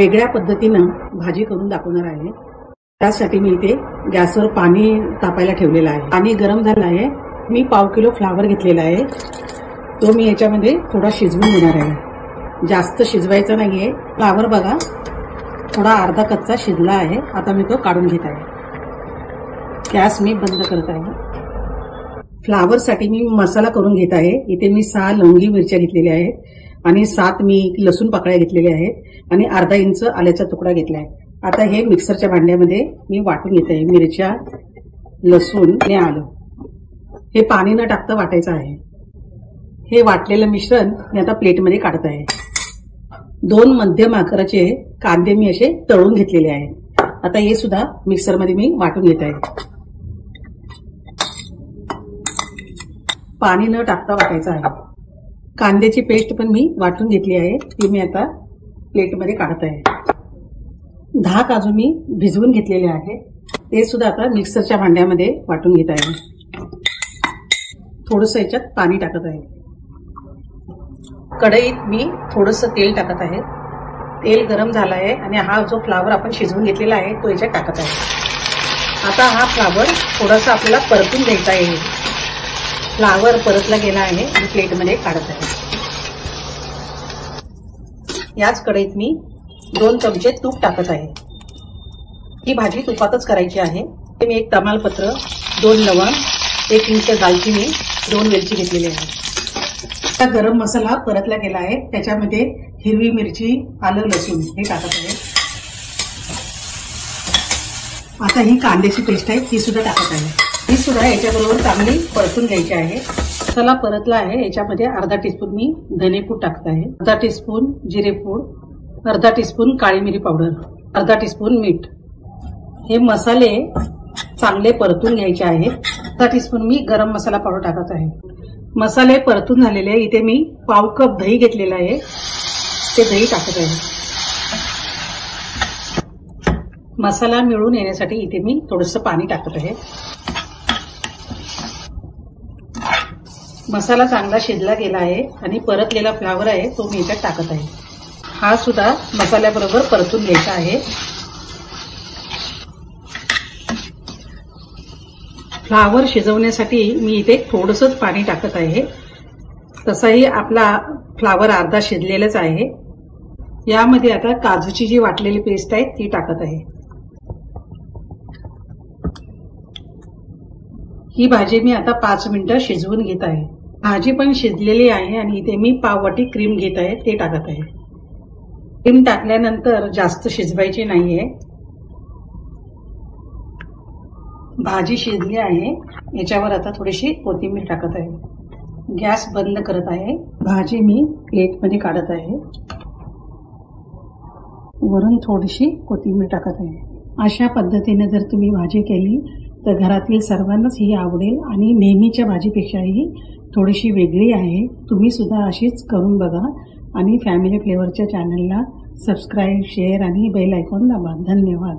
वेगळ्या पद्धतीनं भाजी करून दाखवणार आहे। त्यासाठी मी इथे गॅसवर पाणी तापायला ठेवलेलं आहे। पाणी गरम झालं आहे। मी पाव किलो फ्लावर घेतलेला आहे, तो मी याच्यामध्ये थोडा शिजवून घेणार आहे। जास्त शिजवायचा नाहीये। फ्लावर बघा थोडा अर्धा कच्चा शिजला आहे। आता मी तो काढून घेत आहे। गॅस मी बंद करत आहे। फ्लावर साठी मी मसाला करून घेत आहे। इथे मी 6 लवंगी मिरच्या घेतलेल्या आहेत आणि 7 मी लसूण पाकळ्या घेतलेल्या आहेत आणि अर्धा इंच आल्याचा तुकडा घेतला आहे। आता हे मिक्सरच्या भांड्यामध्ये मी वाटून घेत आहे। मिरच्या, लसूण आणि आलं हे पाणी न टाकता वाटायचं आहे। हे वाटलेलं मिश्रण मी आता प्लेटमध्ये काढत आहे। 2 मध्यम आकाराचे कांदे मी असे तळून घेतलेले आहेत। आता हे सुद्धा मिक्सरमध्ये मी वाटून घेत आहे। पाणी न टाकता वाटायचं आहे। कांद्याची पेस्ट पण मी वाटून घेतली आहे, ती मी आता प्लेटमध्ये काढत आहे। 10 काजू मी भिजवून घेतलेले आहे, ते सुद्धा आता मिक्सरच्या भांड्यामध्ये वाटून घेत आहे। थोडंसं याच्यात पाणी टाकत आहे। कढईत मी थोडंसं तेल टाकत आहे। तेल गरम झालं आहे आणि हा जो फ्लावर आपण शिजवून घेतलेला आहे तो याच्यात टाकत आहे। आता हा फ्लावर थोडासा आपल्याला परतून घ्यायचा आहे। फ्लावर परतला गेला आहे आणि प्लेटमध्ये काढत आहे। याच कढईत मी 2 चमचे तूप टाकत आहे। ही भाजी तुपातच करायची आहे। मी 1 तमालपत्र, 2 लवंग, 1 इंच दालचिनी, 2 वेलची घेतलेली आहे। आता गरम मसाला परतला गेला आहे, त्याच्यामध्ये हिरवी मिरची, आलं, लसूण हे टाकत आहे। आता ही कांद्याची पेस्ट आहे ती सुद्धा टाकत आहे। ही सुद्धा याच्याबरोबर चांगली परतून घ्यायची आहे। मसाला परतला आहे, याच्यामध्ये अर्धा टीस्पून मी धनेपूड टाकत आहे, अर्धा टीस्पून जिरेपूड, अर्धा टीस्पून काळी मिरी पावडर, अर्धा टीस्पून मीठ। हे मसाले चांगले परतून घ्यायचे आहेत। अर्धा टीस्पून मी गरम मसाला पावडर टाकत आहे। मसाले परतून झालेले इथे मी पाव कप दही घेतलेला आहे, ते दही टाकत आहे। मसाला मिळून येण्यासाठी इथे मी थोडंसं पाणी टाकत आहे। मसाला चांगला शिजला गेला आहे आणि परतलेला फ्लावर आहे तो मी याच्यात टाकत आहे। हा सुद्धा मसाल्याबरोबर परतून घ्यायचा आहे। फ्लावर शिजवण्यासाठी मी इथे थोडंसंच पाणी टाकत आहे। तसाही आपला फ्लावर अर्धा शिजलेलाच आहे। यामध्ये आता काजूची जी वाटलेली पेस्ट आहे ती टाकत आहे। ही भाजी मी आता 5 मिनिटं शिजवून घेत आहे। भाजी पण शिजलेली आहे आणि इथे मी पाववाटी क्रीम घेत आहे, ते टाकत आहे। क्रीम टाकल्यानंतर जास्त शिजवायची नाहीये। भाजी शिजली आहे, याच्यावर आता थोडीशी कोथिंबीर टाकत आहे। गॅस बंद करत आहे। भाजी मी प्लेटमध्ये काढत आहे, वरून थोडीशी कोथिंबीर टाकत आहे। अशा पद्धतीने जर तुम्ही भाजी केली तर घरातील सर्वांनाच ही आवडेल आणि नेहमीच्या भाजीपेक्षाही थोडीशी वेगळी आहे। तुम्ही सुद्धा अशीच करून बघा आणि फॅमिली फ्लेवरच्या चॅनलला सबस्क्राईब, शेअर आणि बेल आयकॉन दाबा। धन्यवाद।